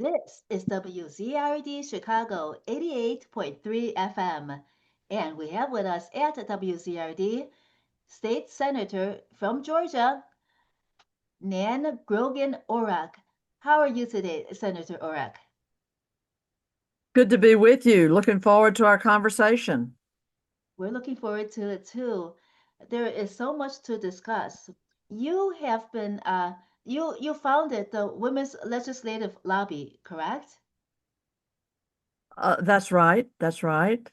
This is WZRD Chicago 88.3 FM, and we have with us at WZRD State Senator from Georgia, Nan Orrock. How are you today, Senator Orrock? Good to be with you. Looking forward to our conversation. We're looking forward to it too. There is so much to discuss. You have been you founded the Women's Legislative Lobby, correct? That's right. That's right.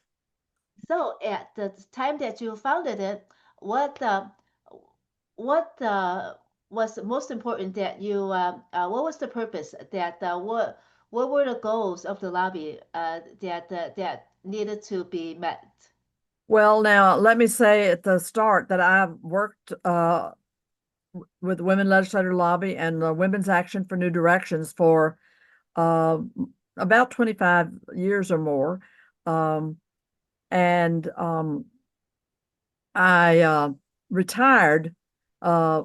So at the time that you founded it, what what was most important that what was the purpose that what were the goals of the lobby that needed to be met? Well, now let me say at the start that I've worked with the Women Legislator Lobby and the Women's Action for New Directions for uh, about 25 years or more. Um, and I retired uh,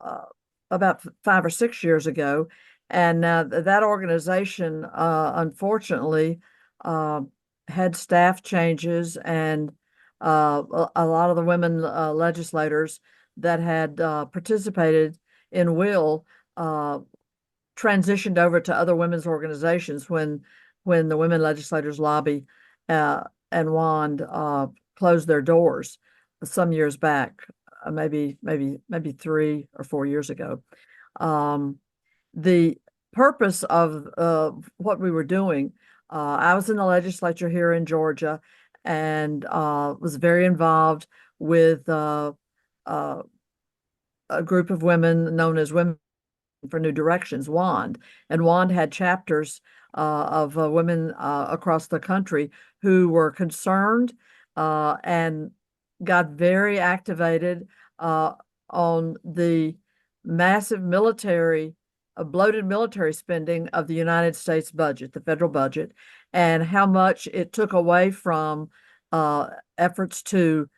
uh, about 5 or 6 years ago, and that organization unfortunately uh, had staff changes, and a lot of the women legislators that had participated in will transitioned over to other women's organizations when the Women Legislators Lobby uh, and WAND closed their doors some years back, maybe 3 or 4 years ago. The purpose of what we were doing, I was in the legislature here in Georgia and was very involved with a group of women known as Women for New Directions, WAND. And WAND had chapters of women across the country who were concerned and got very activated on the massive bloated military spending of the United States budget, the federal budget, and how much it took away from efforts to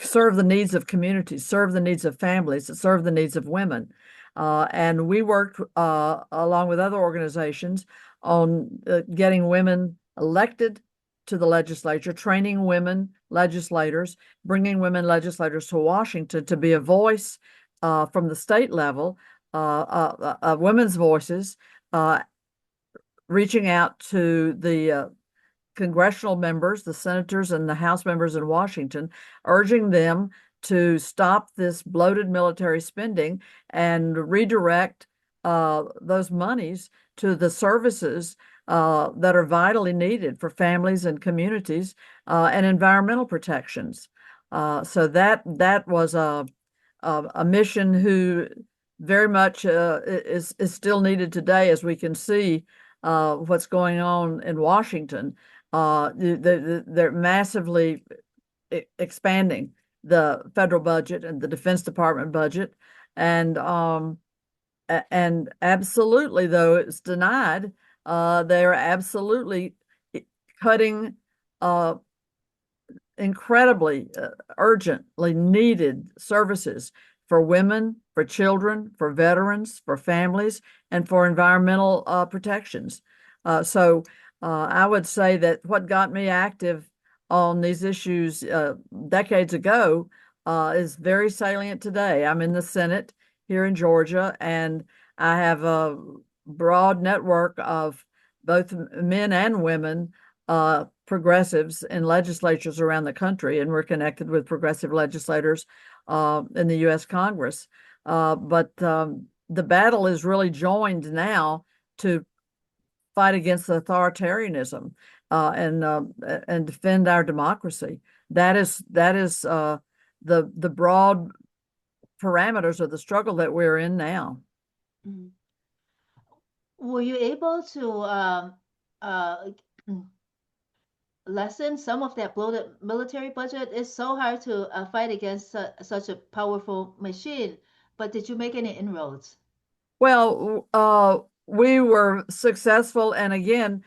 serve the needs of communities, serve the needs of families, serve the needs of women. And we worked along with other organizations on getting women elected to the legislature, training women legislators, bringing women legislators to Washington to be a voice from the state level, women's voices, reaching out to the congressional members, the senators and the House members in Washington, urging them to stop this bloated military spending and redirect those monies to the services that are vitally needed for families and communities and environmental protections. So that was a mission who very much is still needed today, as we can see what's going on in Washington. They're massively expanding the federal budget and the Defense Department budget, and absolutely, though it's denied, they're absolutely cutting incredibly urgently needed services for women, for children, for veterans, for families, and for environmental protections. So I would say that what got me active on these issues decades ago is very salient today. I'm in the Senate here in Georgia, and I have a broad network of both men and women progressives in legislatures around the country, and we're connected with progressive legislators in the U.S. Congress. But the battle is really joined now to fight against authoritarianism and defend our democracy. That is the broad parameters of the struggle that we're in now. Mhm. Were you able to uh, lessen some of that bloated military budget? It's so hard to fight against such a powerful machine, but did you make any inroads? Well, we were successful, and again,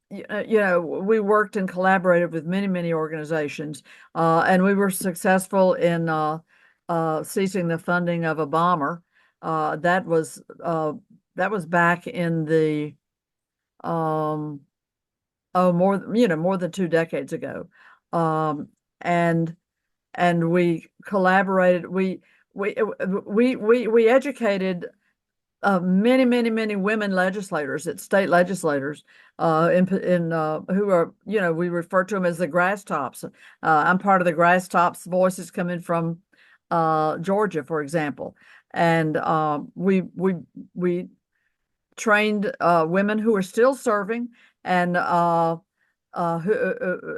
we worked and collaborated with many organizations, and we were successful in ceasing the funding of a bomber that was that was back in the more than 2 decades ago. Um, and we collaborated. We educated many women legislators at state legislators in who are, we refer to them as the grass tops. I'm part of the grass tops voices coming from Georgia, for example, and we trained women who are still serving and who,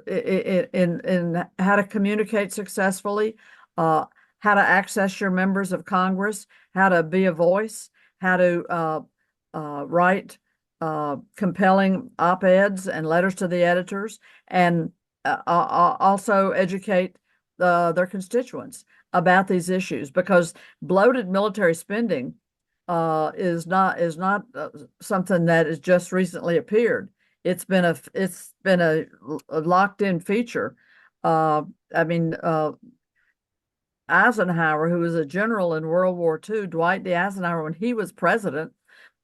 in how to communicate successfully, uh, how to access your members of Congress, how to be a voice, how to write compelling op-eds and letters to the editors, and also educate their constituents about these issues, because bloated military spending is not something that has just recently appeared. It's been a locked in feature. I mean, Eisenhower, who was a general in World War II, Dwight D Eisenhower, when he was president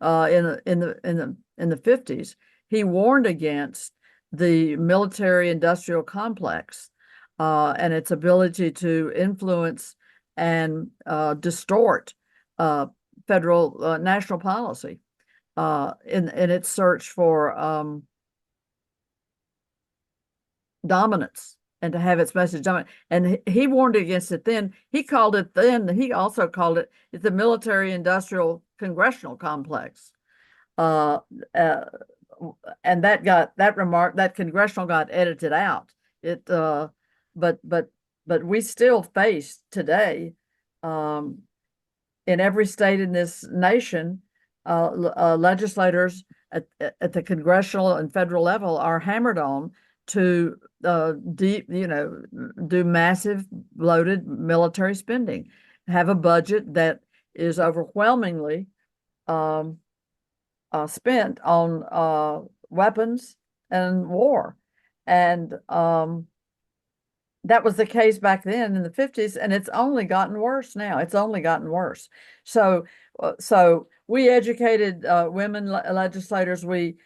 in the 50s, he warned against the military industrial complex and its ability to influence and distort federal national policy in its search for dominance and to have its message dominant. And he warned against it then. He also called it the military industrial congressional complex. Uh, uh, and that congressional got edited out. But we still face today, in every state in this nation, legislators at the congressional and federal level are hammered on to do massive bloated military spending, have a budget that is overwhelmingly spent on weapons and war. And that was the case back then in the 50s, and it's only gotten worse now. It's only gotten worse. So we educated women legislators. We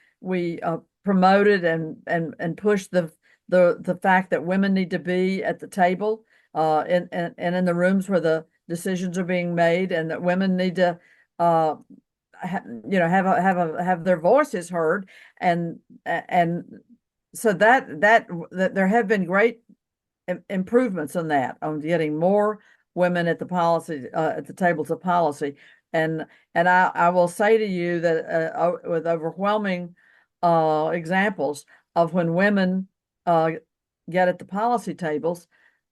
promoted and pushed the fact that women need to be at the table and in the rooms where the decisions are being made, and that women need to have their voices heard, and so that there have been great improvements on that, on getting more women at the tables of policy. And I will say to you that with overwhelming examples of when women get at the policy tables,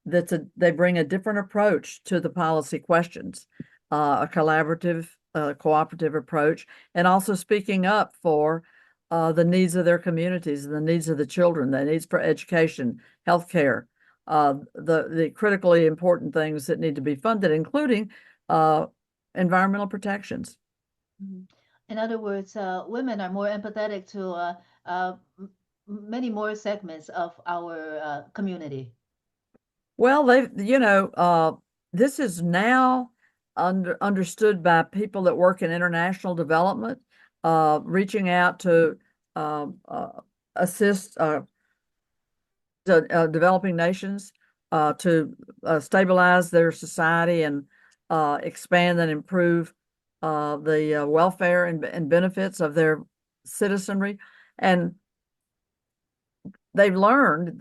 they bring a different approach to the policy questions, a collaborative, cooperative approach, and also speaking up for the needs of their communities and the needs of the children, the needs for education, healthcare, the critically important things that need to be funded, including environmental protections. In other words, women are more empathetic to many more segments of our community. Well, this is now understood by people that work in international development, reaching out to assist developing nations to stabilize their society and expand and improve the welfare and benefits of their citizenry. And the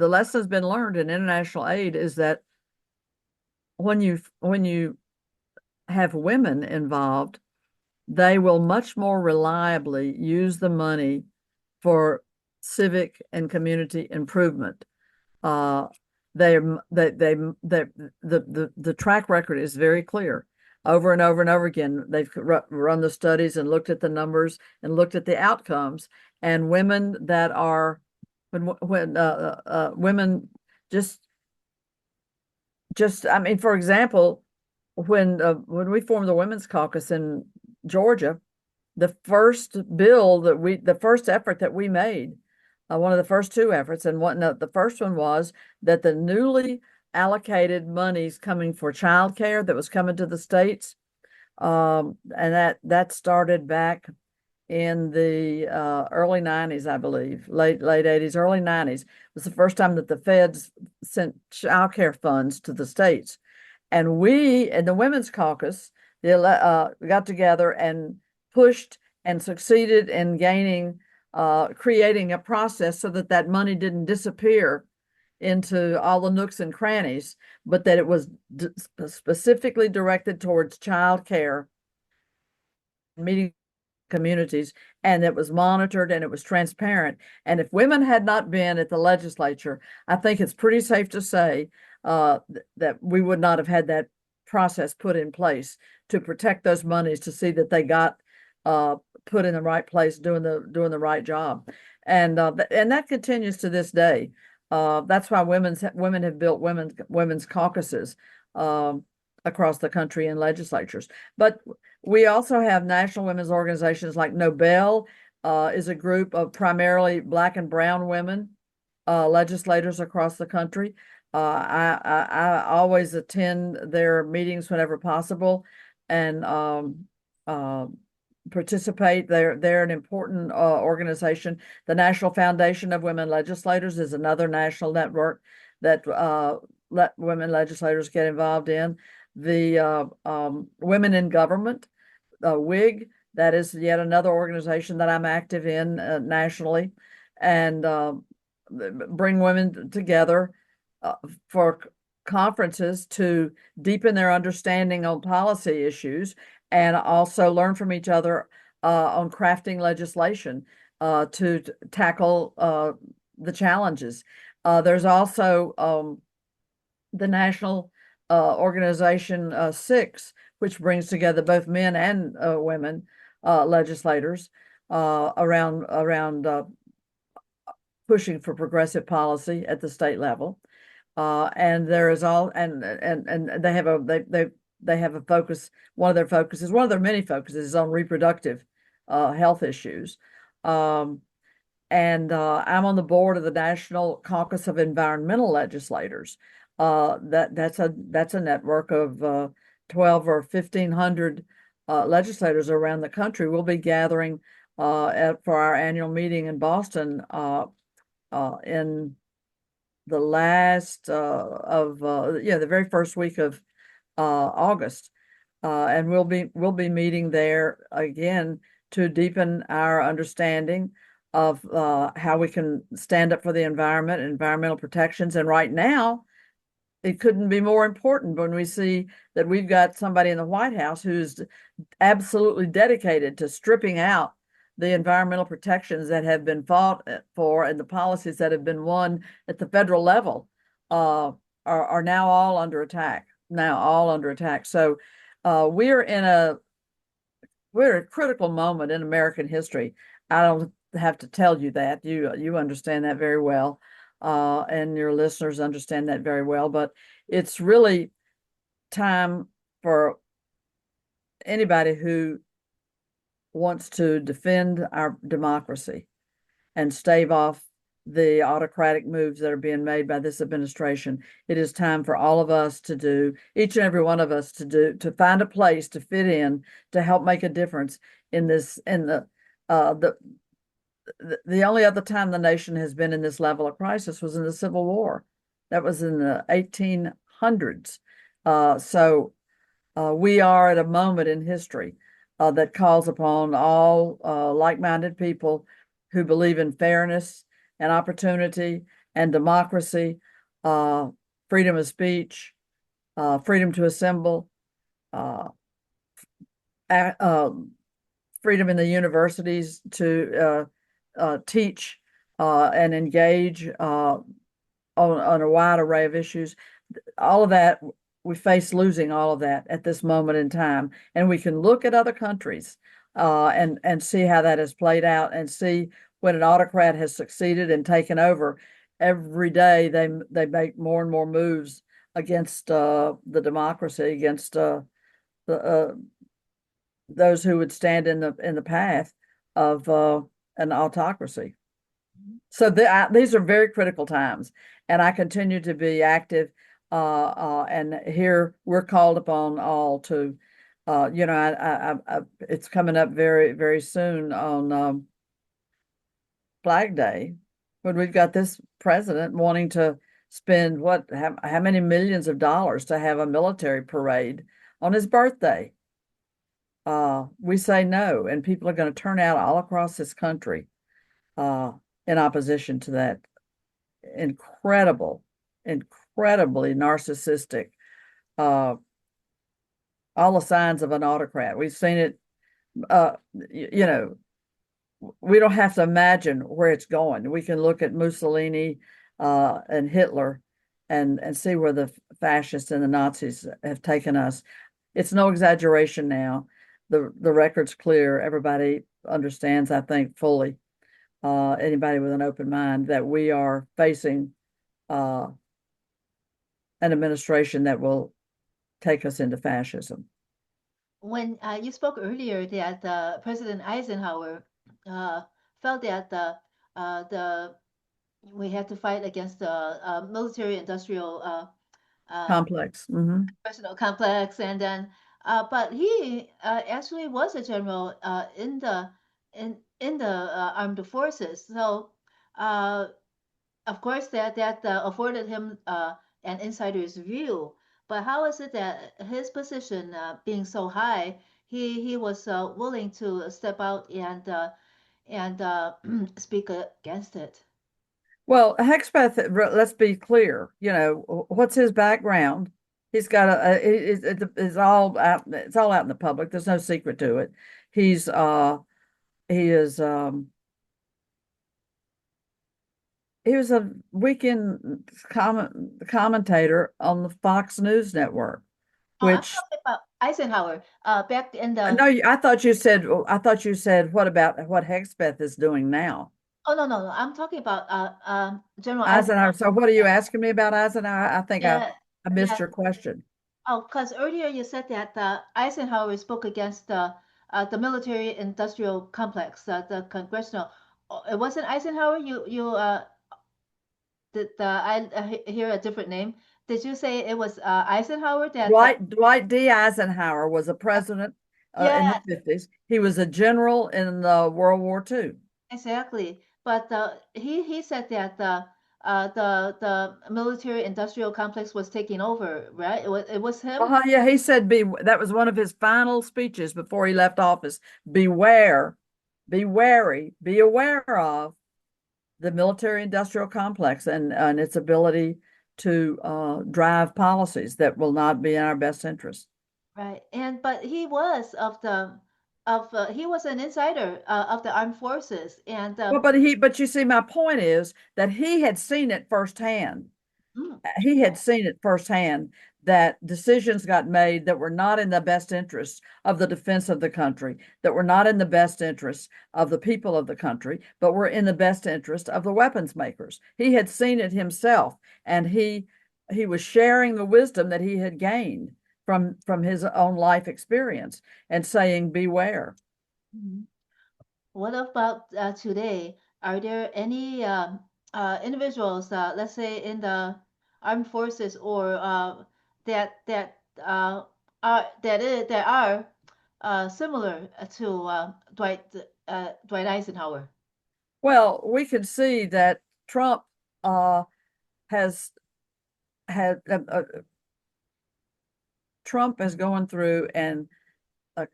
lesson has been learned in international aid is that when you have women involved, they will much more reliably use the money for civic and community improvement. The track record is very clear. Over and over and over again, they've run the studies and looked at the numbers and looked at the outcomes. And women that are when women just I mean, for example, when we formed the Women's Caucus in Georgia, the first effort that we made, one of the first two efforts, and the first one was that the newly allocated monies coming for childcare that was coming to the states, and that started back in the early 90s, I believe, late 80s, early 90s. It was the first time that the feds sent childcare funds to the states. And we, in the Women's Caucus, got together and pushed and succeeded in creating a process so that that money didn't disappear into all the nooks and crannies, but that it was specifically directed towards child care, meeting communities, and it was monitored and it was transparent. And if women had not been at the legislature, I think it's pretty safe to say that we would not have had that process put in place to protect those monies, to see that they got put in the right place, doing the right job. And that continues to this day. That's why women have built women's caucuses across the country in legislatures. But we also have national women's organizations like Nobel is a group of primarily Black and brown women legislators across the country. I always attend their meetings whenever possible and participate. They're an important organization. The National Foundation of Women Legislators is another national network that let women legislators get involved in. The Women in Government, WIG, that is yet another organization that I'm active in nationally, and bring women together for conferences to deepen their understanding on policy issues and also learn from each other on crafting legislation to tackle the challenges. There's also the national organization SIX, which brings together both men and women legislators around pushing for progressive policy at the state level. And there is and they have a focus. One of their many focuses is on reproductive health issues. And I'm on the board of the National Caucus of Environmental Legislators. That's a network of 12 or 1,500 legislators around the country. We'll be gathering for our annual meeting in Boston in the last the very first week of August, and we'll be meeting there again to deepen our understanding of how we can stand up for the environment and environmental protections. And right now, it couldn't be more important when we see that we've got somebody in the White House who's absolutely dedicated to stripping out the environmental protections that have been fought for and the policies that have been won at the federal level are now all under attack. So we're at a critical moment in American history. I don't have to tell you that. You understand that very well. And your listeners understand that very well, but it's really time for anybody who wants to defend our democracy and stave off the autocratic moves that are being made by this administration. It is time for all of us to do, each and every one of us to find a place to fit in, to help make a difference in this, the only other time the nation has been in this level of crisis was in the Civil War. That was in the 1800s. So we are at a moment in history that calls upon all like-minded people who believe in fairness and opportunity and democracy, freedom of speech, freedom to assemble, freedom in the universities to teach and engage on a wide array of issues. All of that, we face losing all of that at this moment in time. And we can look at other countries and see how that has played out, and see when an autocrat has succeeded and taken over. Every day they make more and more moves against the democracy, against those who would stand in the path of an autocracy. So these are very critical times, and I continue to be active. And here we're called upon all to It's coming up very, very soon on Flag Day, when we've got this president wanting to spend how many millions of dollars to have a military parade on his birthday. We say no, and people are going to turn out all across this country in opposition to that incredibly narcissistic, all the signs of an autocrat. We've seen it, you know, we don't have to imagine where it's going. We can look at Mussolini and Hitler and see where the fascists and the Nazis have taken us. It's no exaggeration now. The record's clear. Everybody understands, I think, fully, anybody with an open mind, that we are facing an administration that will take us into fascism. When you spoke earlier that President Eisenhower felt that the we had to fight against the military-industrial Complex. Mm-hmm. personal complex, and then but he actually was a general in the armed forces. So of course that afforded him an insider's view. But how is it that his position being so high, he was willing to step out and speak against it? Well, Hexpath, let's be clear, what's his background? He's got it's all out, in the public. There's no secret to it. He is he was a weekend commentator on the Fox News network, Oh, I'm which talking about Eisenhower. Back in the no, I thought you said what about what Hexpath is doing now? Oh, no. I'm talking about General Eisenhower. Eisenhower. So what are you asking me about Eisenhower? I think Yeah, I missed yeah. your question. Oh, because earlier you said that Eisenhower spoke against the military-industrial complex, the congressional. Oh, it wasn't Eisenhower. I hear a different name. Did you say it was Eisenhower that? Dwight D Eisenhower was a president in the Yeah, 50s. He was a general in the World War II. exactly. But he said that the military-industrial complex was taking over, right? It was him. Yeah, he said that was one of his final speeches before he left office. Beware, be wary, be aware of the military industrial complex and its ability to drive policies that will not be in our best interest. Right. But he was he was an insider of the armed forces, and Well, but you see, my point is that he had seen it firsthand. mm, He had seen it firsthand that decisions got made that were not in the best interest of the defense of the country, that were not in the best interest of the people of the country, but were in the best interest of the weapons makers. He had seen it himself, and he was sharing the wisdom that he had gained from his own life experience and saying, beware. mhm. What about today? Are there any individuals, let's say in the armed forces, or uh, that are similar to Dwight Eisenhower? Well, we can see that Trump has had Trump is going through and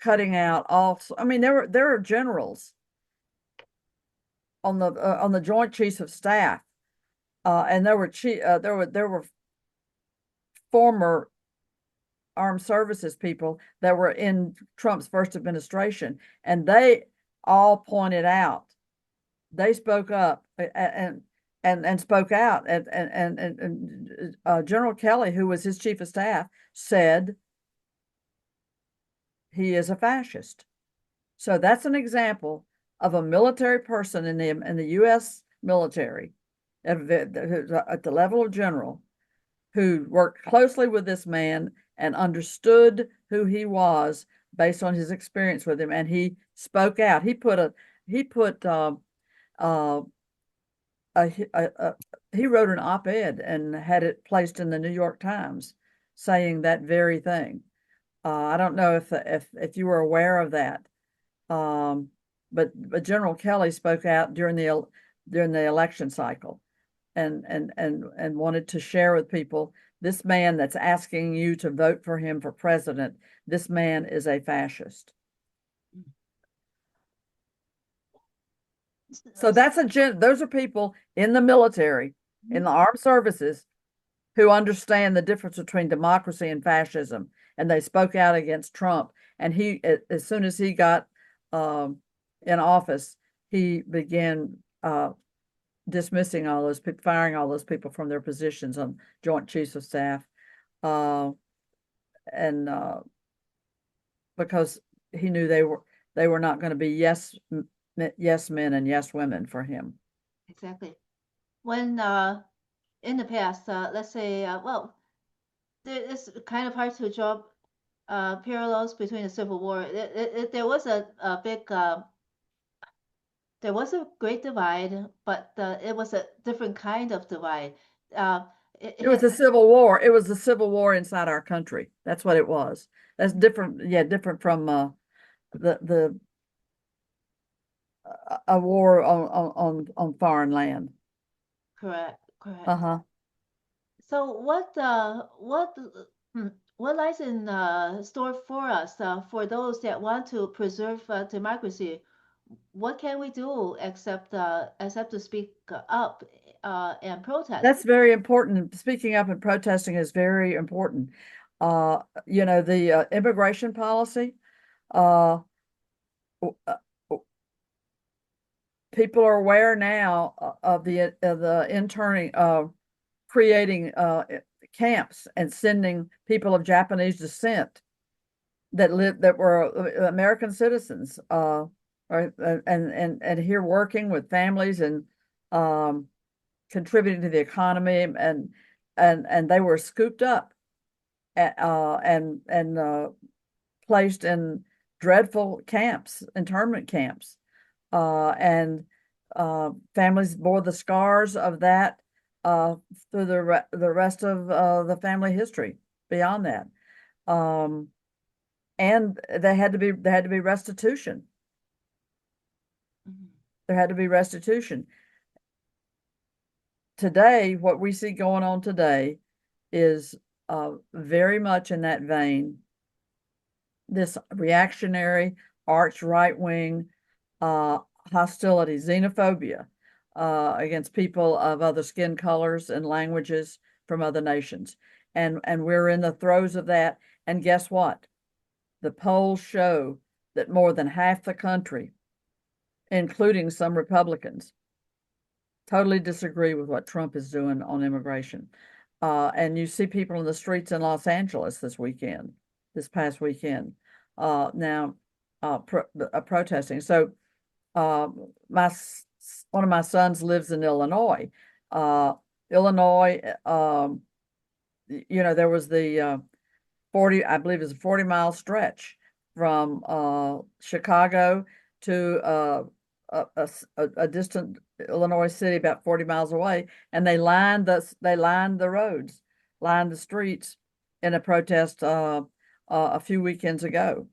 cutting out all. I mean, there are generals on the Joint Chiefs of Staff, and there were former armed services people that were in Trump's first administration, and they all pointed out. They spoke up and spoke out, and General Kelly, who was his chief of staff, said he is a fascist. So that's an example of a military person in the U.S. military at the level of general who worked closely with this man and understood who he was based on his experience with him, and he spoke out. He wrote an op-ed and had it placed in the New York Times saying that very thing. I don't know if you were aware of that. But General Kelly spoke out during the election cycle and wanted to share with people, this man that's asking you to vote for him for president, this man is a fascist. So those are people in the military, in the armed services, who understand the difference between democracy and fascism, and they spoke out against Trump. And he, as soon as he got in office, he began dismissing all those people, firing all those people from their positions on Joint Chiefs of Staff, and because he knew they were not going to be yes men and yes women for him. Exactly. When in the past, let's say, well, it's kind of hard to draw parallels between the Civil War. There was a big, there was a great divide, but it was a different kind of divide. Uh, It was a civil war. It was the civil war inside our country. That's what it was. That's different. Yeah, different from the a war on foreign land. Correct. Correct. Uh-huh. So what lies in store for us for those that want to preserve democracy? What can we do except to speak up and protest? That's very important. Speaking up and protesting is very important. The immigration policy, uh, people are aware now of the interning, creating camps and sending people of Japanese descent that were American citizens, and here working with families and contributing to the economy, and they were scooped up and placed in dreadful camps, internment camps, and families bore the scars of that through the rest of the family history beyond that. And there had to be restitution. Mhm. There had to be restitution. Today, what we see going on today is very much in that vein. This reactionary, arch right-wing hostility, xenophobia against people of other skin colors and languages from other nations. And we're in the throes of that. And guess what? The polls show that more than half the country, including some Republicans, totally disagree with what Trump is doing on immigration. And you see people in the streets in Los Angeles this past weekend, protesting. So one of my sons lives in Illinois. Illinois, there was the 40, I believe it's a 40-mile stretch from Chicago to a distant Illinois city about 40 miles away, and they lined the roads, lined the streets in a protest a few weekends ago.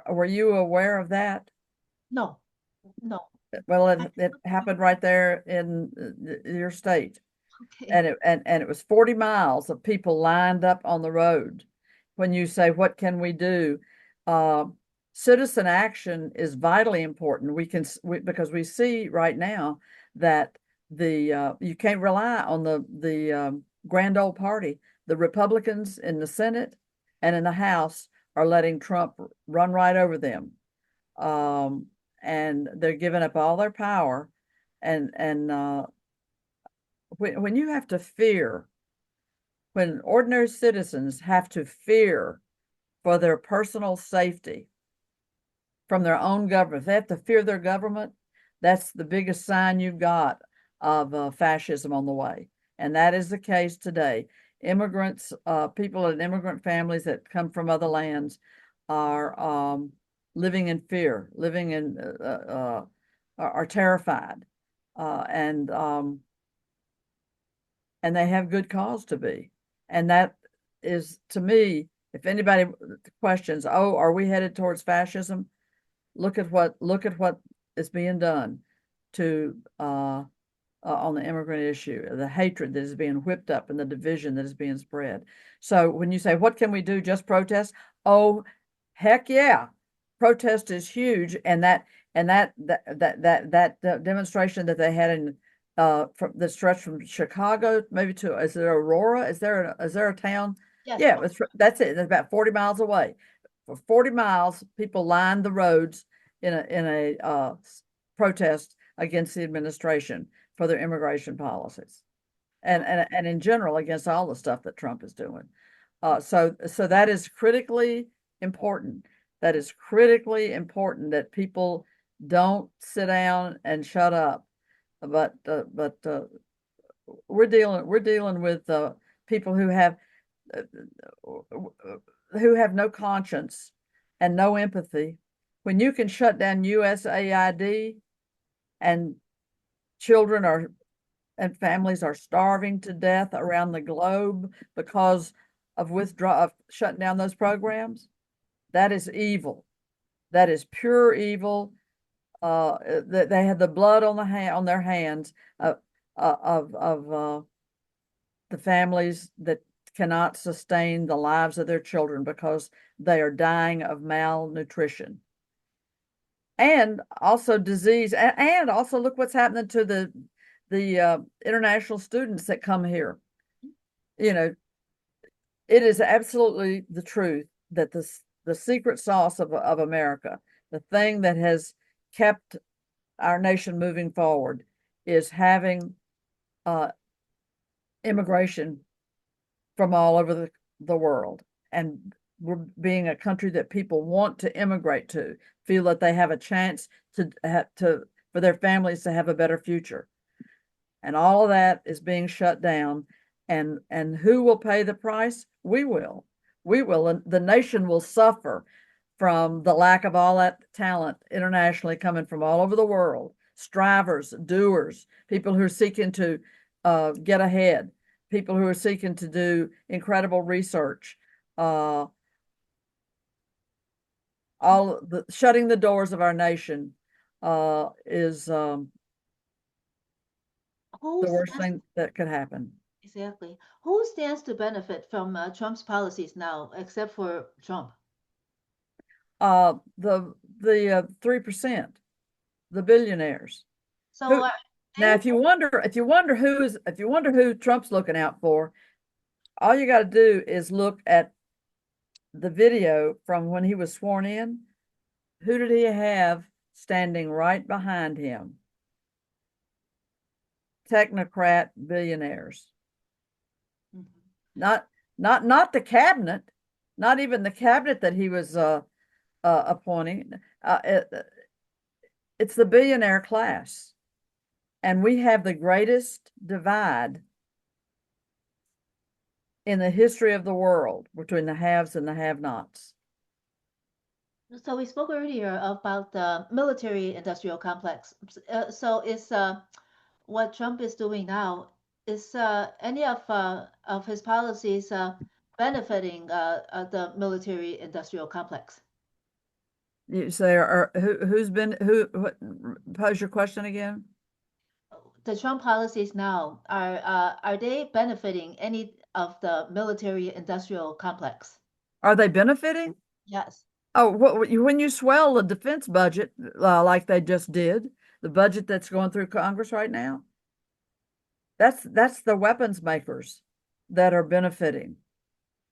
Were you aware of that? No, no. Well, it happened right there in your state. Okay. And it was 40 miles of people lined up on the road. When you say, what can we do? Citizen action is vitally important. Because we see right now that you can't rely on the grand old party. The Republicans in the Senate and in the House are letting Trump run right over them. And they're giving up all their power. And when you have to fear, when ordinary citizens have to fear for their personal safety from their own government, if they have to fear their government, that's the biggest sign you've got of fascism on the way. And that is the case today. Immigrants, people in immigrant families that come from other lands are living in fear, are terrified, and they have good cause to be. And that is, to me, If anybody questions, oh, are we headed towards fascism? Look at what is being done to on the immigrant issue, the hatred that is being whipped up and the division that is being spread. So when you say, what can we do? Just protest? Oh, heck yeah. Protest is huge. And that demonstration that they had in from the stretch from Chicago, maybe to, is there Aurora? Is there a town? Yes. Yeah, that's it. It's about 40 miles away. For 40 miles, people lined the roads in a protest against the administration for their immigration policies, and in general against all the stuff that Trump is doing. So that is critically important. That is critically important that people don't sit down and shut up. But we're dealing with people who have no conscience and no empathy. When you can shut down USAID and children and families are starving to death around the globe because of shutting down those programs, that is evil. That is pure evil. They have the blood on their hands of the families that cannot sustain the lives of their children because they are dying of malnutrition. And also disease, and also look what's happening to the international students that come here. You know, it is absolutely the truth that the secret sauce of America, the thing that has kept our nation moving forward, is having immigration from all over the world, and we're being a country that people want to immigrate to, feel that they have a chance for their families to have a better future. And all of that is being shut down. And who will pay the price? We will. And the nation will suffer from the lack of all that talent internationally coming from all over the world. Strivers, doers, people who are seeking to get ahead, people who are seeking to do incredible research. Shutting the doors of our nation is the worst thing that could happen. Exactly. Who stands to benefit from Trump's policies now, except for Trump? The 3%, the billionaires. So Now, if you wonder who Trump's looking out for, all you got to do is look at the video from when he was sworn in. Who did he have standing right behind him? Technocrat billionaires. Mm-hmm. Not the cabinet, not even the cabinet that he was appointing. It's the billionaire class. And we have the greatest divide in the history of the world between the haves and the have-nots. So we spoke earlier about the military-industrial complex. So is what Trump is doing now, is any of his policies benefiting the military-industrial complex? You say, pose your question again? The Trump policies now, are they benefiting any of the military-industrial complex? Are they benefiting? Yes. Oh, when you swell the defense budget like they just did, the budget that's going through Congress right now, that's the weapons makers that are benefiting.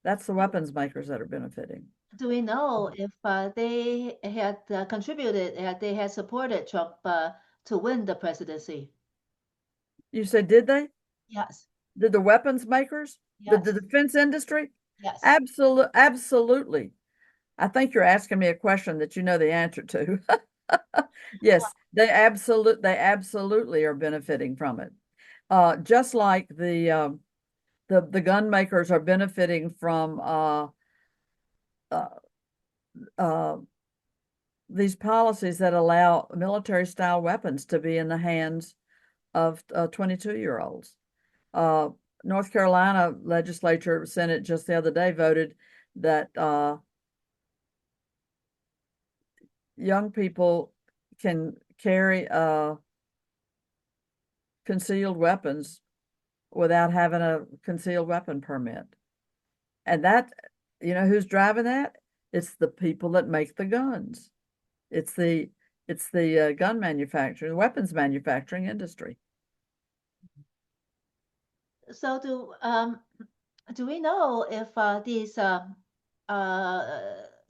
That's the weapons makers that are benefiting. Do we know if they had contributed, they had supported Trump to win the presidency? You said, did they? Yes. Did the weapons makers? Yes. The defense industry? Yes. Absolutely. I think you're asking me a question that you know the answer to. Yes, they absolutely are benefiting from it. Just like the gun makers are benefiting from these policies that allow military style weapons to be in the hands of 22-year-olds. North Carolina legislature, Senate, just the other day voted that young people can carry concealed weapons without having a concealed weapon permit. And that, who's driving that? It's the people that make the guns. It's the gun manufacturing, weapons manufacturing industry. So do we know if these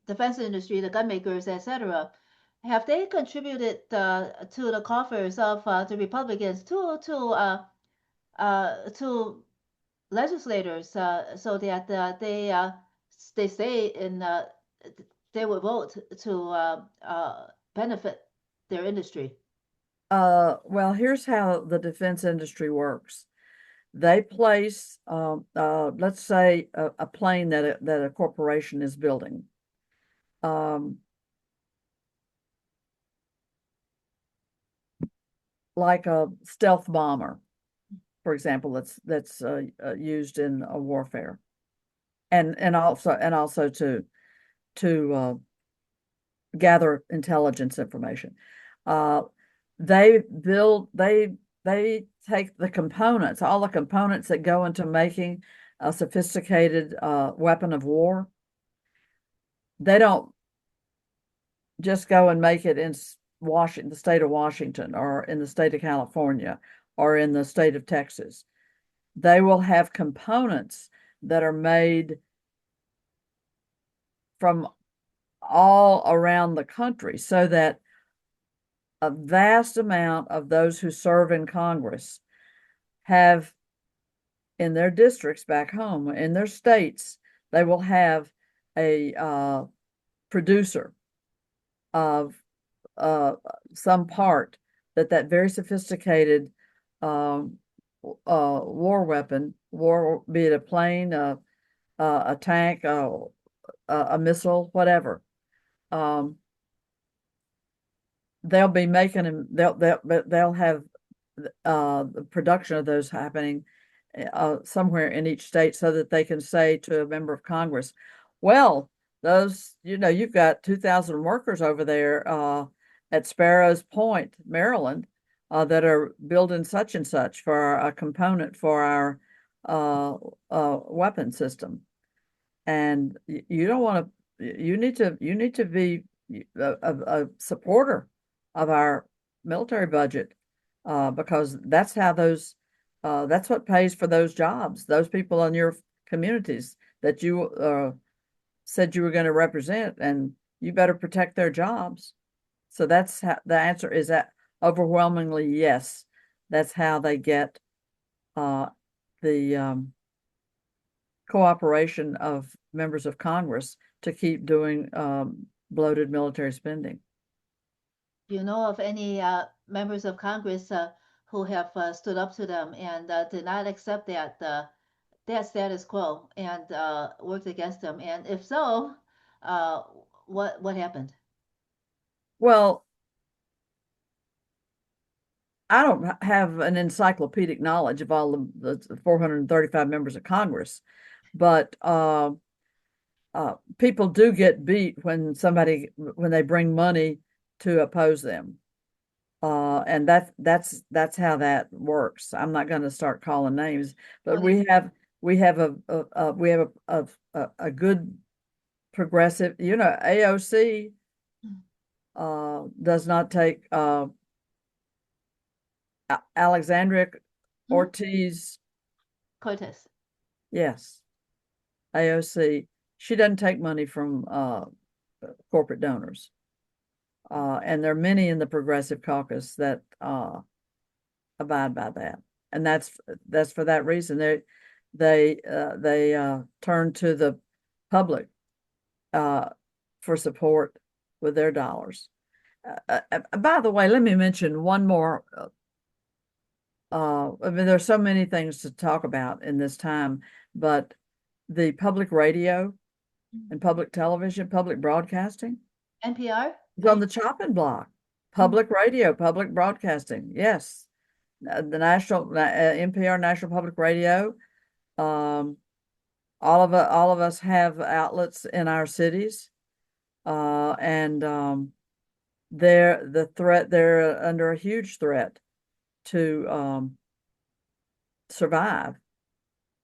defense industry, the gun makers, etc., have they contributed to the coffers of the Republicans to legislators so that they say in they will vote to benefit their industry? Well, here's how the defense industry works. They place, let's say, a plane that a corporation is building. Like a stealth bomber, for example, that's used in a warfare, and also to gather intelligence information. They take the components, all the components that go into making a sophisticated weapon of war. They don't just go and make it in Washington, the state of Washington, or in the state of California, or in the state of Texas. They will have components that are made from all around the country, so that a vast amount of those who serve in Congress have, in their districts back home, in their states, they will have a producer of some part that very sophisticated war weapon, be it a plane, a tank, a missile, whatever. They'll be making them. They'll have the production of those happening somewhere in each state, so that they can say to a member of Congress, "Well, those, you've got 2,000 workers over there at Sparrows Point, Maryland, that are building such and such for a component for our weapon system, and you don't want to. You need to be a supporter of our military budget, because that's how that's what pays for those jobs, those people in your communities that you said you were going to represent, and you better protect their jobs." So that's how the answer is, that overwhelmingly yes. That's how they get the cooperation of members of Congress to keep doing bloated military spending. Do you know of any members of Congress who have stood up to them and did not accept that status quo and worked against them? And if so, what happened? Well, I don't have an encyclopedic knowledge of all the 435 members of Congress, but people do get beat when they bring money to oppose them. And that's how that works. I'm not going to start calling names, but we have a good progressive, AOC does not take Alexandria Ortiz. Cortez. Yes, AOC. She doesn't take money from corporate donors. And there are many in the Progressive Caucus that abide by that, and that's for that reason. They turn to the public for support with their dollars. By the way, let me mention one more. I mean, there's so many things to talk about in this time, but the public radio and public television, public broadcasting, NPR? is on the chopping block. Public radio, public broadcasting, yes. The national NPR, National Public Radio, all of us have outlets in our cities, and they're under a huge threat to survive,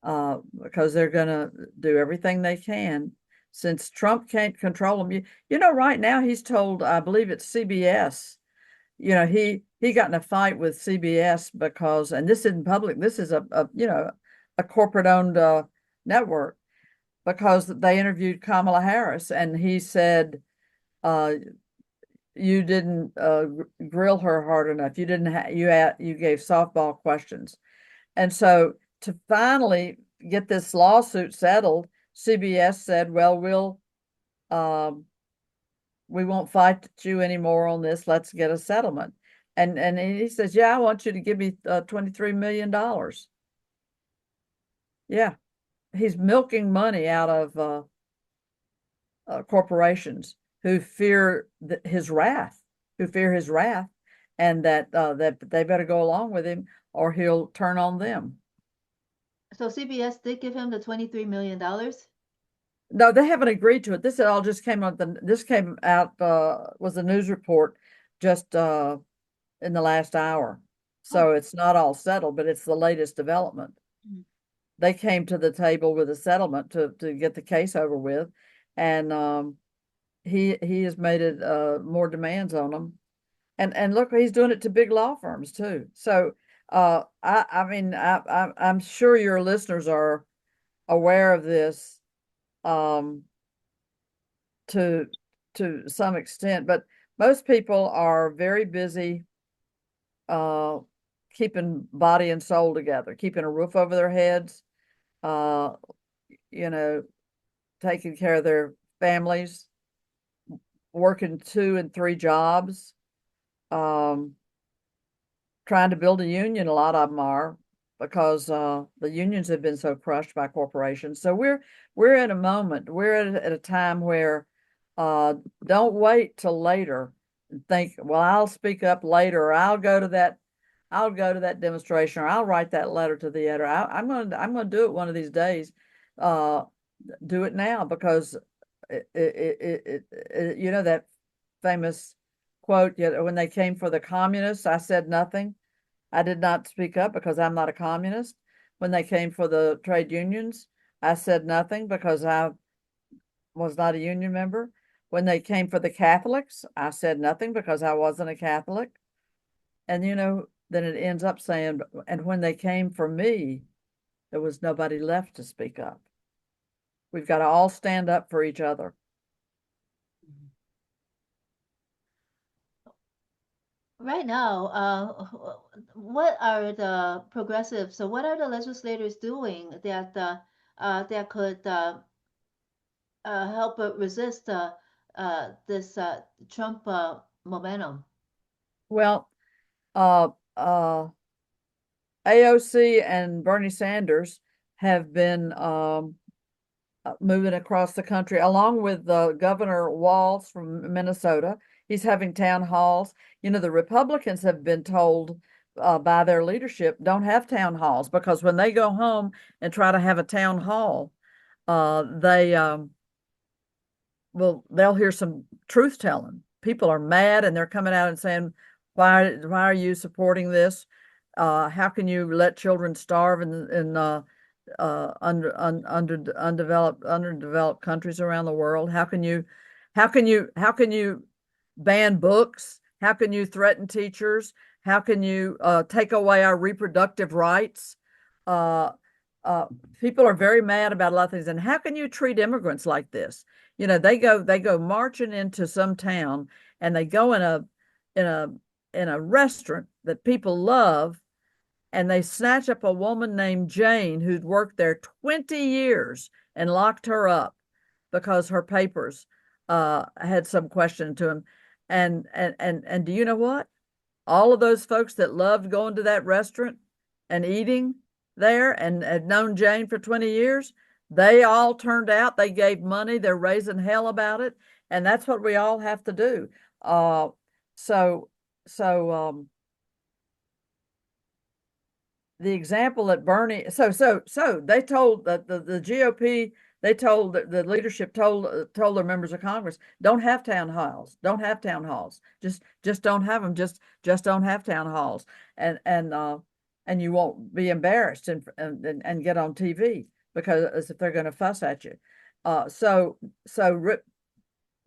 because they're going to do everything they can. Since Trump can't control them, right now he's told, I believe it's CBS, he got in a fight with CBS because, and this isn't public, this is a corporate owned network, because they interviewed Kamala Harris, and he said, you didn't grill her hard enough. You didn't you gave softball questions. And so to finally get this lawsuit settled, CBS said, well, we won't fight you anymore on this. Let's get a settlement. And he says, yeah, I want you to give me $23 million. Yeah, he's milking money out of corporations who fear his wrath, and that they better go along with him or he'll turn on them. So CBS did give him the $23 million? No, they haven't agreed to it. This all just came out. This came out was a news report just in the last hour. So it's not all settled, but it's the latest development. Mm-hmm. They came to the table with a settlement to get the case over with, and he has made it more demands on them. And look, he's doing it to big law firms too. So I mean, I'm sure your listeners are aware of this to some extent, but most people are very busy keeping body and soul together, keeping a roof over their heads, taking care of their families, working 2 and 3 jobs, trying to build a union. A lot of them are, because the unions have been so crushed by corporations. So we're at a moment, we're at a time where don't wait till later and think, well, I'll speak up later, or I'll go to that demonstration, or I'll write that letter to the editor. I'm gonna do it one of these days. Do it now, because that famous quote, when they came for the communists, I said nothing. I did not speak up because I'm not a communist. When they came for the trade unions, I said nothing because I was not a union member. When they came for the Catholics, I said nothing because I wasn't a Catholic. And then it ends up saying, and when they came for me, there was nobody left to speak up. We've got to all stand up for each other. Right now, what are the progressives? So what are the legislators doing that could help resist this Trump momentum? Well, AOC and Bernie Sanders have been moving across the country, along with Governor Walz from Minnesota. He's having town halls. The Republicans have been told by their leadership, don't have town halls, because when they go home and try to have a town hall, they'll hear some truth telling. People are mad, and they're coming out and saying, why are you supporting this? How can you let children starve in underdeveloped countries around the world? How can you ban books? How can you threaten teachers? How can you take away our reproductive rights? People are very mad about a lot of things. And how can you treat immigrants like this? They go marching into some town, and they go in a restaurant that people love, and they snatch up a woman named Jane who'd worked there 20 years and locked her up because her papers had some question to them. And do you know what? All of those folks that loved going to that restaurant and eating there and had known Jane for 20 years, they all turned out. They gave money. They're raising hell about it. And that's what we all have to do. So the example that Bernie, so they told the GOP, they told the leadership told their members of Congress, don't have town halls, just don't have them, just don't have town halls, and you won't be embarrassed and get on TV because as if they're going to fuss at you. So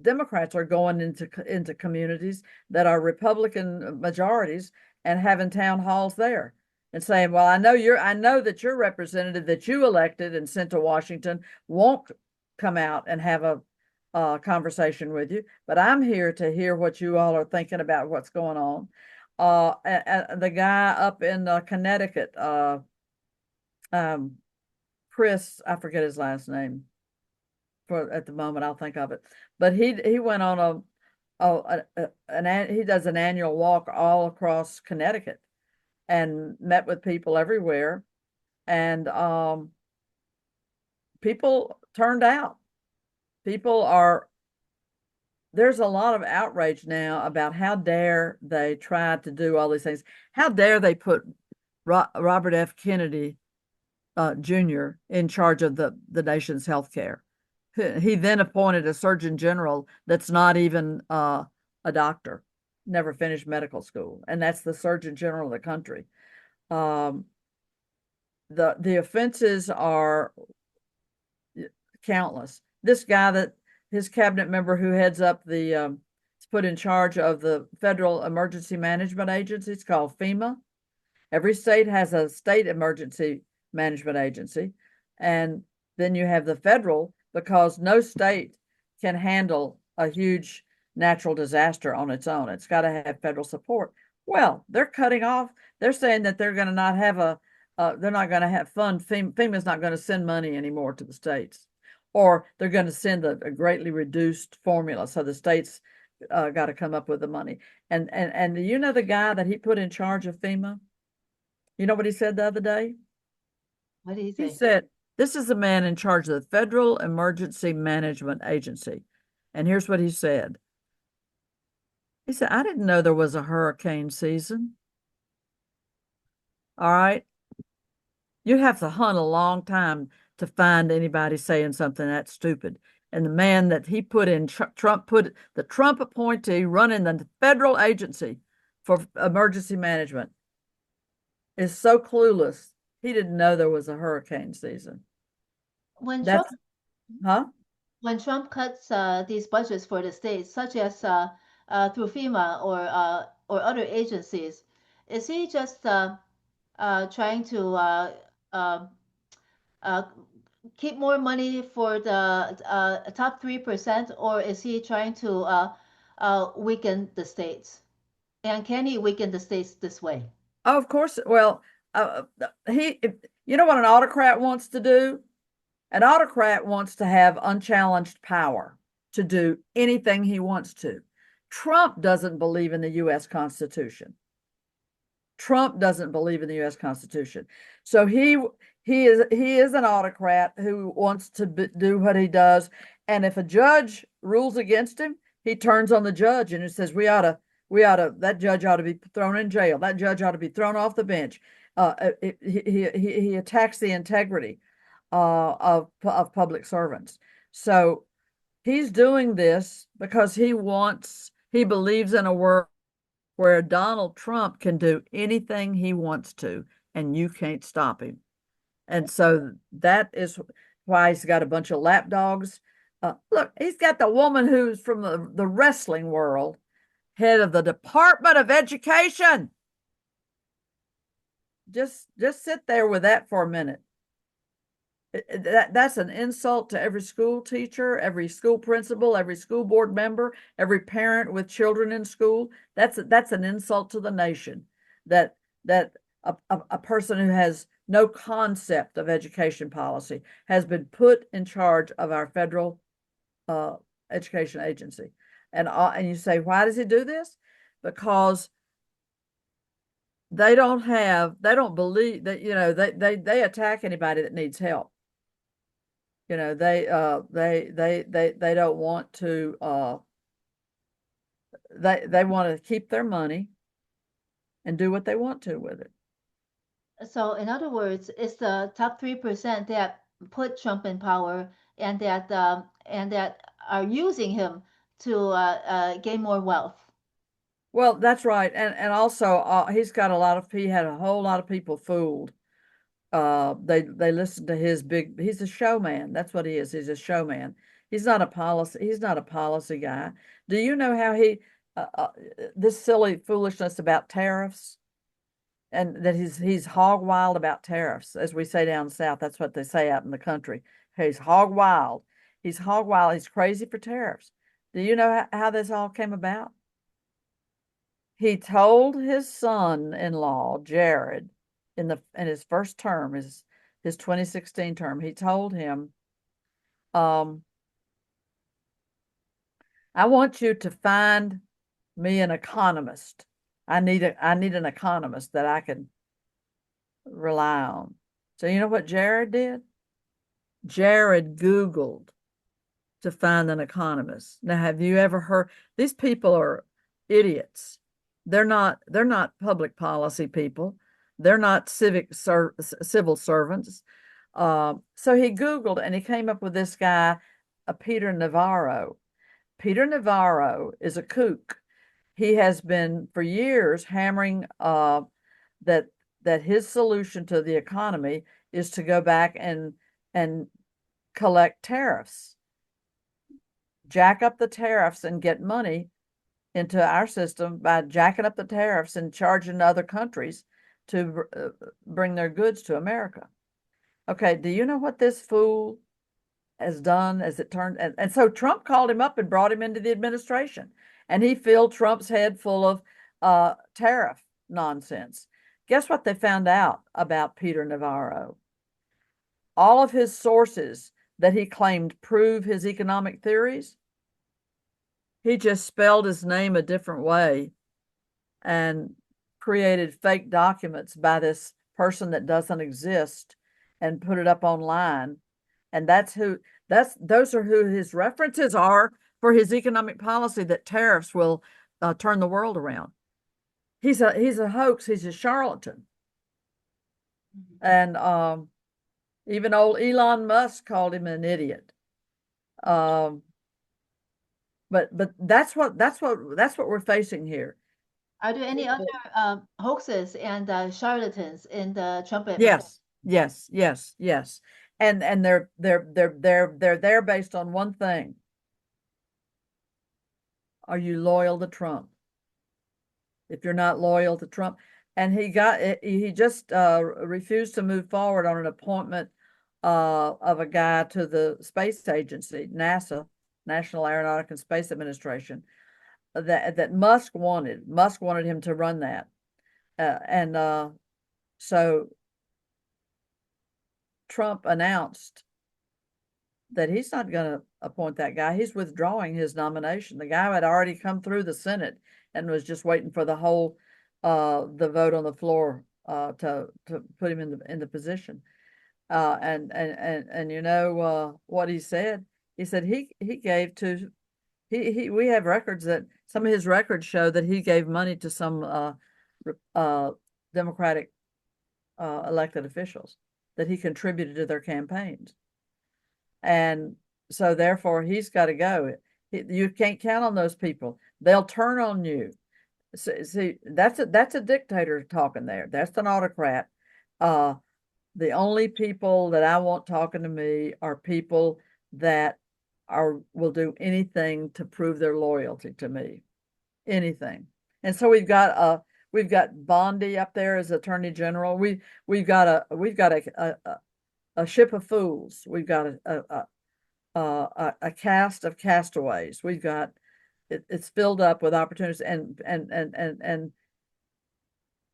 Democrats are going into communities that are Republican majorities and having town halls there and saying, well, I know that your representative that you elected and sent to Washington won't come out and have a conversation with you, but I'm here to hear what you all are thinking about what's going on. The guy up in Connecticut, Chris, I forget his last name at the moment, I'll think of it, but he went on he does an annual walk all across Connecticut and met with people everywhere, and people turned out. There's a lot of outrage now about how dare they try to do all these things. How dare they put Robert F. Kennedy Jr. in charge of the nation's health care. He then appointed a surgeon general that's not even a doctor, never finished medical school, and that's the surgeon general of the country. The offenses are countless. This guy that his cabinet member who heads up is put in charge of the Federal Emergency Management Agency. It's called FEMA. Every state has a state emergency management agency, and then you have the federal, because no state can handle a huge natural disaster on its own. It's got to have federal support. Well, they're cutting off. They're saying that they're going to not have they're not going to have fund. FEMA's not going to send money anymore to the states, or they're going to send a greatly reduced formula. So the states got to come up with the money. And you know the guy that he put in charge of FEMA? You know what he said the other day? What did he He say? said, this is the man in charge of the Federal Emergency Management Agency. And here's what he said. He said, I didn't know there was a hurricane season. All right. You have to hunt a long time to find anybody saying something that stupid. And the man that he put in, Trump put the Trump appointee running the federal agency for emergency management, is so clueless. He didn't know there was a hurricane season. When Trump That's, huh? when Trump cuts these budgets for the states, such as through FEMA or other agencies, is he just trying to uh, keep more money for the top 3%, or is he trying to weaken the states? And can he weaken the states this way? Oh, of course. Well, you know what an autocrat wants to do? An autocrat wants to have unchallenged power to do anything he wants to. Trump doesn't believe in the U.S. Constitution. Trump doesn't believe in the U.S. Constitution. So he is an autocrat who wants to do what he does. And if a judge rules against him, he turns on the judge and it says that judge ought to be thrown in jail. That judge ought to be thrown off the bench. He attacks the integrity of public servants. So he's doing this because he believes in a world where Donald Trump can do anything he wants to, and you can't stop him. And so that is why he's got a bunch of lapdogs. Look, he's got the woman who's from the wrestling world, head of the Department of Education. Just sit there with that for a minute. That's an insult to every school teacher, every school principal, every school board member, every parent with children in school. That's an insult to the nation that a person who has no concept of education policy has been put in charge of our federal education agency. And you say, why does he do this? Because they don't believe that, they attack anybody that needs help. They don't want to they want to keep their money and do what they want to with it. So in other words, it's the top 3% that put Trump in power and that are using him to gain more wealth. Well, that's right. And also he had a whole lot of people fooled. They listened to he's a showman. That's what he is. He's a showman. He's not a policy guy. Do you know how this silly foolishness about tariffs, and that he's hog wild about tariffs, as we say down south. That's what they say out in the country. He's hog wild. He's hog wild. He's crazy for tariffs. Do you know how this all came about? He told his son-in-law, Jared, in his first term, his 2016 term, he told him, I want you to find me an economist. I need an economist that I can rely on. So you know what Jared did? Jared Googled to find an economist. Now, have you ever heard? These people are idiots. They're not public policy people. They're not civil servants. So he Googled and he came up with this guy, Peter Navarro. Peter Navarro is a kook. He has been for years hammering that his solution to the economy is to go back and collect tariffs, jack up the tariffs and get money into our system by jacking up the tariffs and charging other countries to bring their goods to America. Okay, do you know what this fool has done as it turned? And so Trump called him up and brought him into the administration, and he filled Trump's head full of tariff nonsense. Guess what they found out about Peter Navarro? All of his sources that he claimed prove his economic theories, he just spelled his name a different way and created fake documents by this person that doesn't exist and put it up online. And those are who his references are for his economic policy, that tariffs will turn the world around. He's a hoax. He's a charlatan. And even old Elon Musk called him an idiot. But that's what we're facing here. Are there any other hoaxes and charlatans in the Trump administration? Yes. And they're there based on one thing. Are you loyal to Trump? If you're not loyal to Trump, and he just refused to move forward on an appointment of a guy to the space agency, NASA, National Aeronautic and Space Administration, that Musk wanted. Musk wanted him to run that, and so Trump announced that he's not going to appoint that guy. He's withdrawing his nomination. The guy had already come through the Senate and was just waiting for the vote on the floor to put him in the position. And you know what he said? He said he gave to we have records that some of his records show that he gave money to some Democratic elected officials, that he contributed to their campaigns. And so therefore he's got to go. You can't count on those people. They'll turn on you. See, that's a dictator talking there. That's an autocrat. The only people that I want talking to me are people that will do anything to prove their loyalty to me. Anything. And so we've got Bondi up there as Attorney General. We've got a ship of fools. We've got a cast of castaways. We've got it's filled up with opportunities, and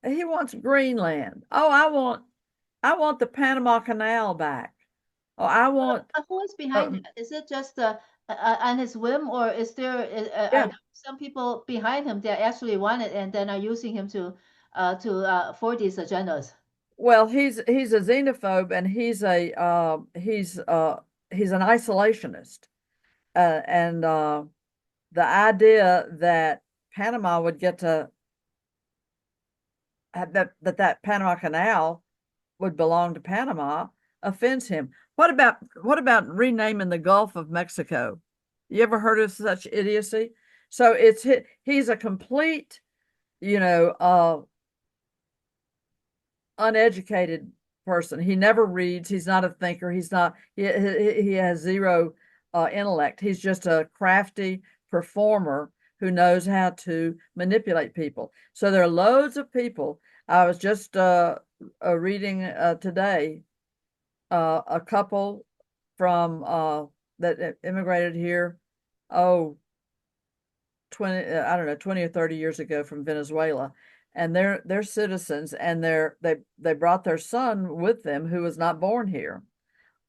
he wants Greenland. Oh, I want the Panama Canal back. Oh, I want. Who is behind it? Is it just on his whim, or is there are Yeah. there some people behind him that actually want it and then are using him for these agendas? Well, he's a xenophobe, and he's an isolationist, and the idea that Panama would get to have that Panama Canal would belong to Panama offends him. What about renaming the Gulf of Mexico? You ever heard of such idiocy? So he's a complete, you know, uneducated person. He never reads. He's not a thinker. He has zero intellect. He's just a crafty performer who knows how to manipulate people. So there are loads of people. I was just reading today a couple from that immigrated here, oh, 20, I don't know, 20 or 30 years ago from Venezuela. And they're citizens, and they brought their son with them who was not born here.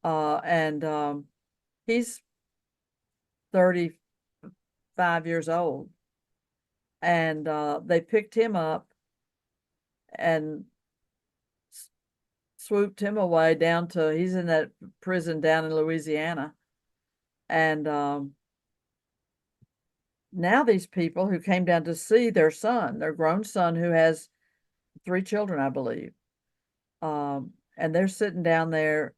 And he's 35 years old. And they picked him up and swooped him away down to, he's in that prison down in Louisiana. And now these people who came down to see their son, their grown son, who has 3 children, I believe, and they're sitting down there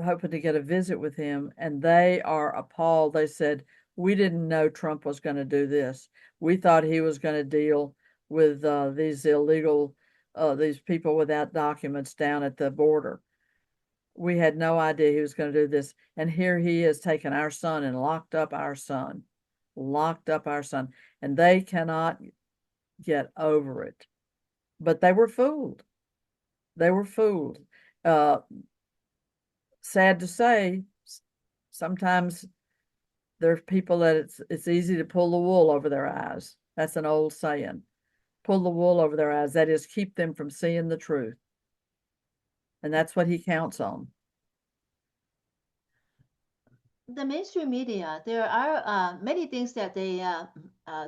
hoping to get a visit with him, and they are appalled. They said, we didn't know Trump was going to do this. We thought he was going to deal with these illegal, these people without documents down at the border. We had no idea he was going to do this. And here he has taken our son and locked up our son. And they cannot get over it. But they were fooled. Sad to say, sometimes there's people that it's easy to pull the wool over their eyes. That's an old saying. Pull the wool over their eyes. That is, keep them from seeing the truth. And that's what he counts on. The mainstream media, there are many things that they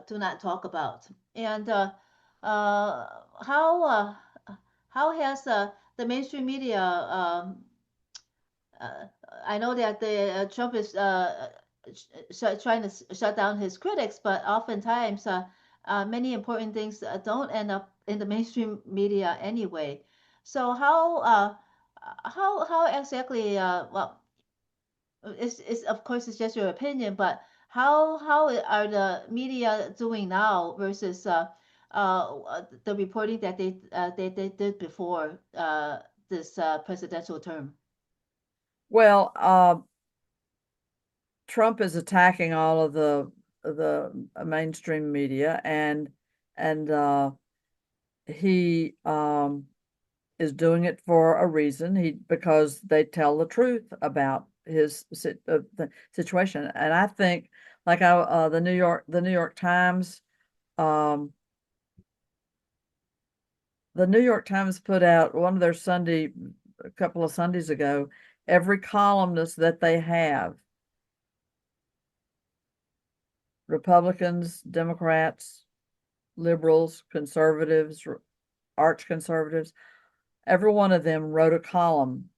do not talk about. And how has the mainstream media I know that Trump is trying to shut down his critics, but oftentimes many important things don't end up in the mainstream media anyway. So how exactly well, it's of course it's just your opinion, but how are the media doing now versus the reporting that they did before this presidential term? Well, Trump is attacking all of the mainstream media, and he is doing it for a reason. Because they tell the truth about the situation. And I think, like the New York Times, the New York Times put out one of their a couple of Sundays ago, every columnist that they have, Republicans, Democrats, liberals, conservatives, arch conservatives, every one of them wrote a column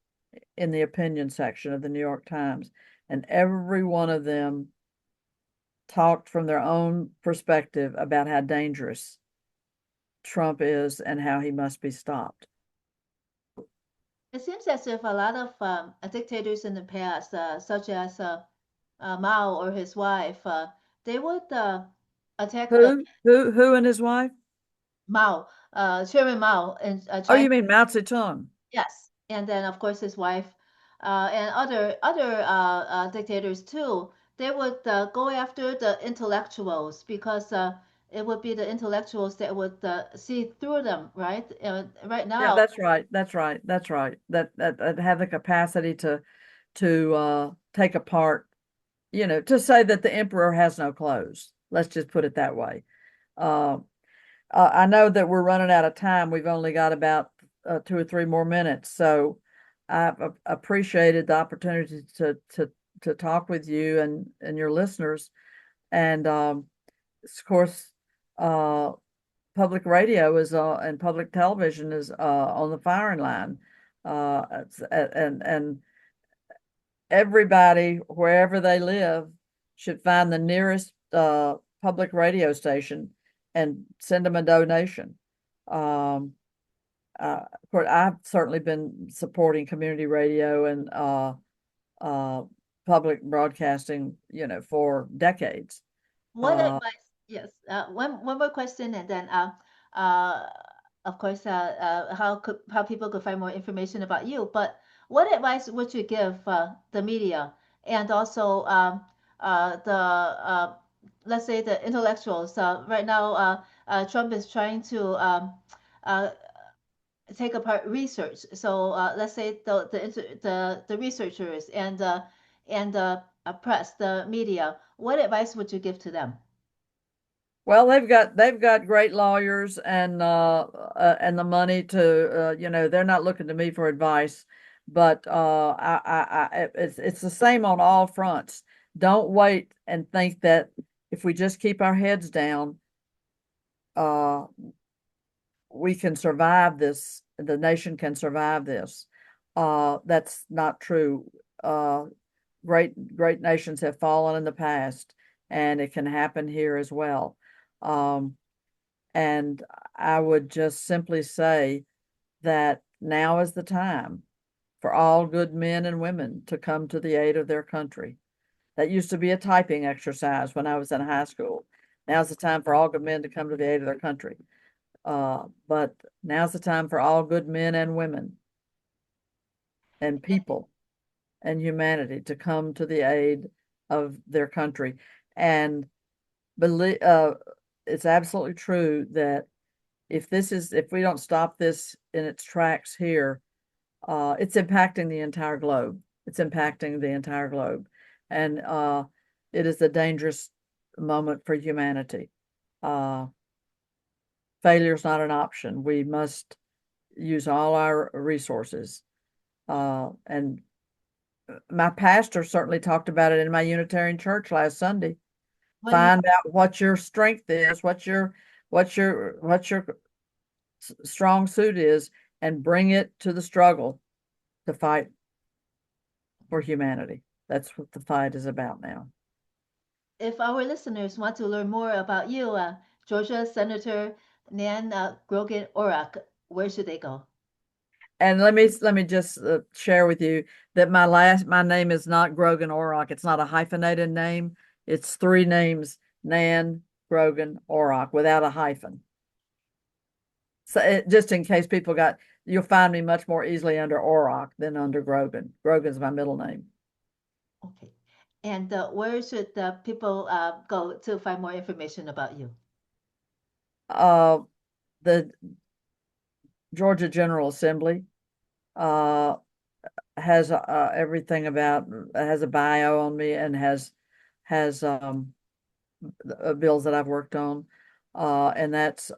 in the opinion section of the New York Times, and every one of them talked from their own perspective about how dangerous Trump is and how he must be stopped. It seems as if a lot of dictators in the past, such as Mao or his wife, they would attack Who and his wife? Mao, Chairman Mao in Oh, you China. mean Mao Zedong? Yes, and then of course his wife, and other dictators too. They would go after the intellectuals because it would be the intellectuals that would see through them, right? Right Yeah, now, that's right. That have the capacity to take apart, to say that the emperor has no clothes. Let's just put it that way. I know that we're running out of time. We've only got about 2 or 3 more minutes. So I've appreciated the opportunity to talk with you and your listeners. And of course, public radio and public television is on the firing line. And everybody, wherever they live, should find the nearest public radio station and send them a donation. of course, I've certainly been supporting community radio and public broadcasting, for decades. What Uh, advice? Yes. One more question, and then uh, of course, how people could find more information about you. But what advice would you give the media and also the let's say the intellectuals? Right now, Trump is trying to uh, take apart research. So let's say the researchers and press, the media. What advice would you give to them? well, they've got great lawyers and the money to they're not looking to me for advice, but it's the same on all fronts. Don't wait and think that if we just keep our heads down, uh, we can survive this. The nation can survive this. That's not true. Great nations have fallen in the past, and it can happen here as well. Um, and I would just simply say that now is the time for all good men and women to come to the aid of their country. That used to be a typing exercise when I was in high school. Now's the time for all good men to come to the aid of their country. But now's the time for all good men and women and people and humanity to come to the aid of their country. And believe it's absolutely true that if we don't stop this in its tracks here, it's impacting the entire globe. It's impacting the entire globe. And it is a dangerous moment for humanity. Failure is not an option. We must use all our resources. And my pastor certainly talked about it in my Unitarian church last Sunday. What do you Find out what your strength is, what your strong suit is, and bring it to the struggle to fight for humanity. That's what the fight is about now. If our listeners want to learn more about you, Georgia Senator Nan Grogan Orrock, where should they go? And let me just share with you that my name is not Grogan Orrock. It's not a hyphenated name. It's three names: Nan Grogan Orrock without a hyphen. So just in case you'll find me much more easily under Orrock than under Grogan. Grogan's my middle name. Okay. And where should the people go to find more information about you? The Georgia General Assembly has everything has a bio on me and has bills that I've worked on, and that's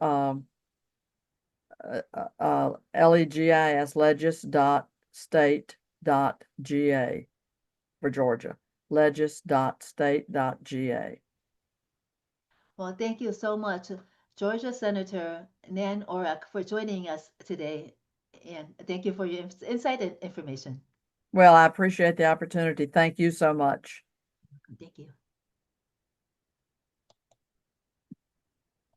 legis.state.ga for Georgia. legis.state.ga. Well, thank you so much, Georgia Senator Nan Orrock, for joining us today. And thank you for your insight and information. Well, I appreciate the opportunity. Thank you so much. Thank you.